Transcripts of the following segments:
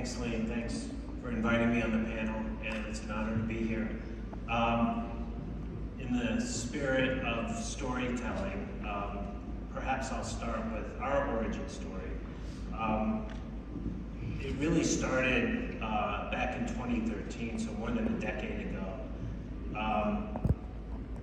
Thanks, Lee. Thanks for inviting me on the panel, and it's an honor to be here. In the spirit of storytelling, perhaps I'll start with our origin story. It really started back in 2013, so more than a decade ago.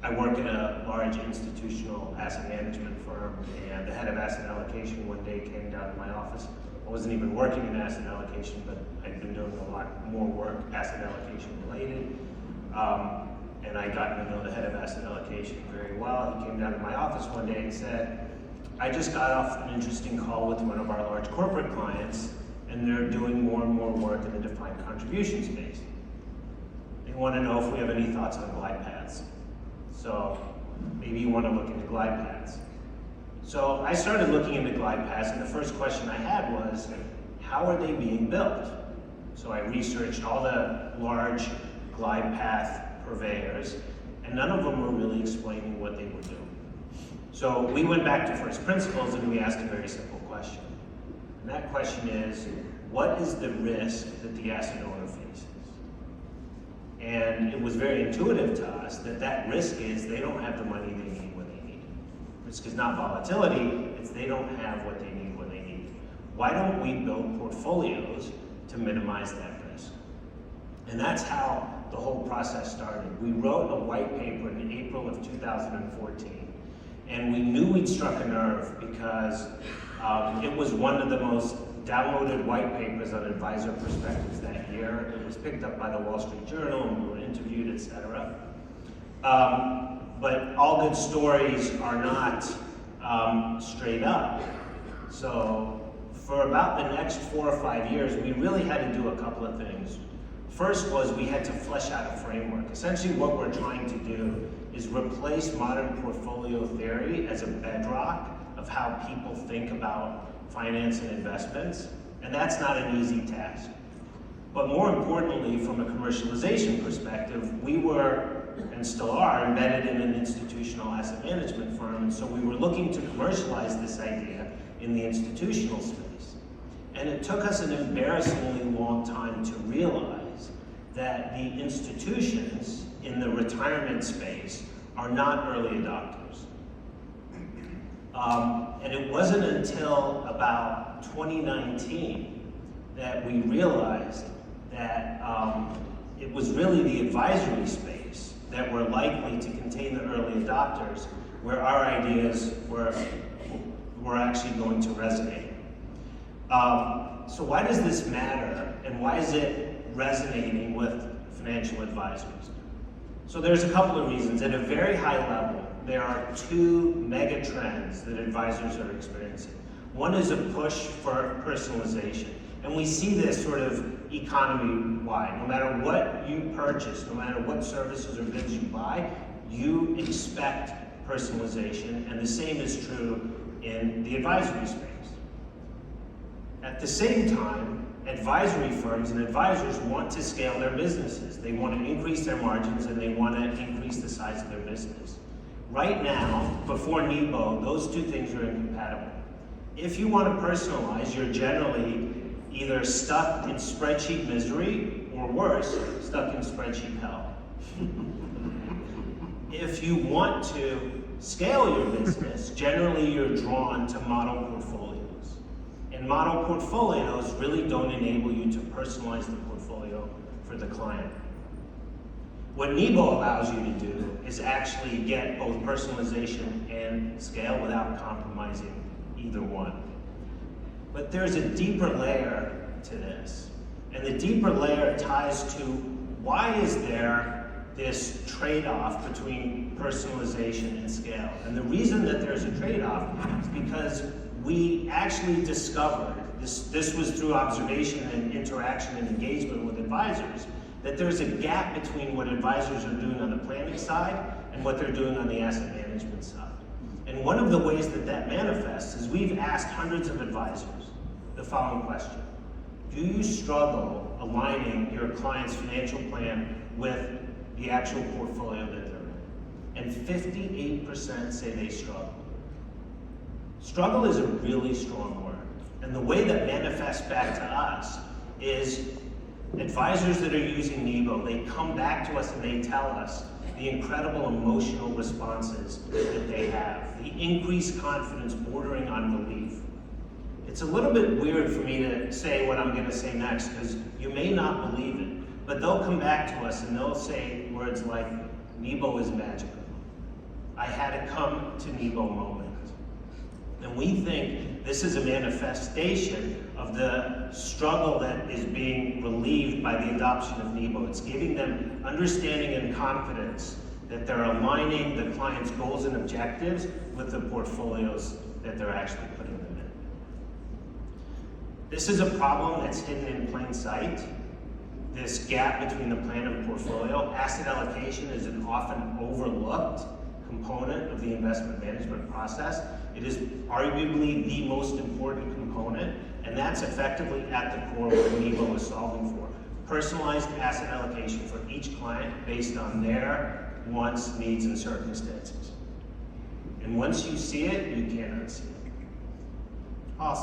I work at a large institutional asset management firm, and the head of asset allocation one day came down to my office. I wasn't even working in asset allocation, but I'd been doing a lot more work asset allocation related. And I got to know the head of asset allocation very well. He came down to my office one day and said, I just got off an interesting call with one of our large corporate clients, and they're doing more and more work in the defined contribution space. They want to know if we have any thoughts on glide paths. So maybe you want to look into glide paths. So I started looking into glide paths, and the first question I had was, how are they being built? So I researched all the large glide path purveyors, and none of them were really explaining what they were doing. So we went back to first principles and we asked a very simple question. And that question is, what is the risk that the asset owner faces? And it was very intuitive to us that that risk is they don't have the money they need when they need it. Risk is not volatility, it's they don't have what they need when they need it. Why don't we build portfolios to minimize that risk? And that's how the whole process started. We wrote a white paper in April of 2014, and we knew we'd struck a nerve because it was one of the most downloaded white papers on advisor perspectives that year. It was picked up by the Wall Street Journal, and we were interviewed, etc. But all good stories are not straight up. So for about the next 4 or 5 years, we really had to do a couple of things. First was we had to flesh out a framework. Essentially what we're trying to do is replace modern portfolio theory as a bedrock of how people think about finance and investments, and that's not an easy task. But more importantly, from a commercialization perspective, we were, and still are, embedded in an institutional asset management firm, and so we were looking to commercialize this idea in the institutional space. And it took us an embarrassingly long time to realize that the institutions in the retirement space are not early adopters. And it wasn't until about 2019 that we realized that it was really the advisory space that were likely to contain the early adopters where our ideas were actually going to resonate. So why does this matter, and why is it resonating with financial advisors? So there's a couple of reasons. At a very high level, there are two mega trends that advisors are experiencing. One is a push for personalization. And we see this sort of economy-wide. No matter what you purchase, no matter what services or goods you buy, you expect personalization, and the same is true in the advisory space. At the same time, advisory firms and advisors want to scale their businesses. They want to increase their margins, and they want to increase the size of their business. Right now, before Nebo, those two things are incompatible. If you want to personalize, you're generally either stuck in spreadsheet misery, or worse, stuck in spreadsheet hell. If you want to scale your business, generally you're drawn to model portfolios. And model portfolios really don't enable you to personalize the portfolio for the client. What Nebo allows you to do is actually get both personalization and scale without compromising either one. But there's a deeper layer to this. And the deeper layer ties to why is there this trade-off between personalization and scale? And the reason that there's a trade-off is because we actually discovered, this was through observation and interaction and engagement with advisors, that there's a gap between what advisors are doing on the planning side and what they're doing on the asset management side. And one of the ways that that manifests is we've asked hundreds of advisors the following question. Do you struggle aligning your client's financial plan with the actual portfolio that they're in? And 58% say they struggle. Struggle is a really strong word. And the way that manifests back to us is advisors that are using Nebo, they come back to us and they tell us the incredible emotional responses that they have, the increased confidence bordering on belief. It's a little bit weird for me to say what I'm going to say next because you may not believe it, but they'll come back to us and they'll say words like, Nebo is magical. I had a come to Nebo moment. And we think this is a manifestation of the struggle that is being relieved by the adoption of Nebo. It's giving them understanding and confidence that they're aligning the client's goals and objectives with the portfolios that they're actually putting them in. This is a problem that's hidden in plain sight. This gap between the plan and portfolio. Asset allocation is an often overlooked component of the investment management process. It is arguably the most important component, and that's effectively at the core of what Nebo is solving for. Personalized asset allocation for each client based on their wants, needs, and circumstances. And once you see it, you cannot see it. Awesome.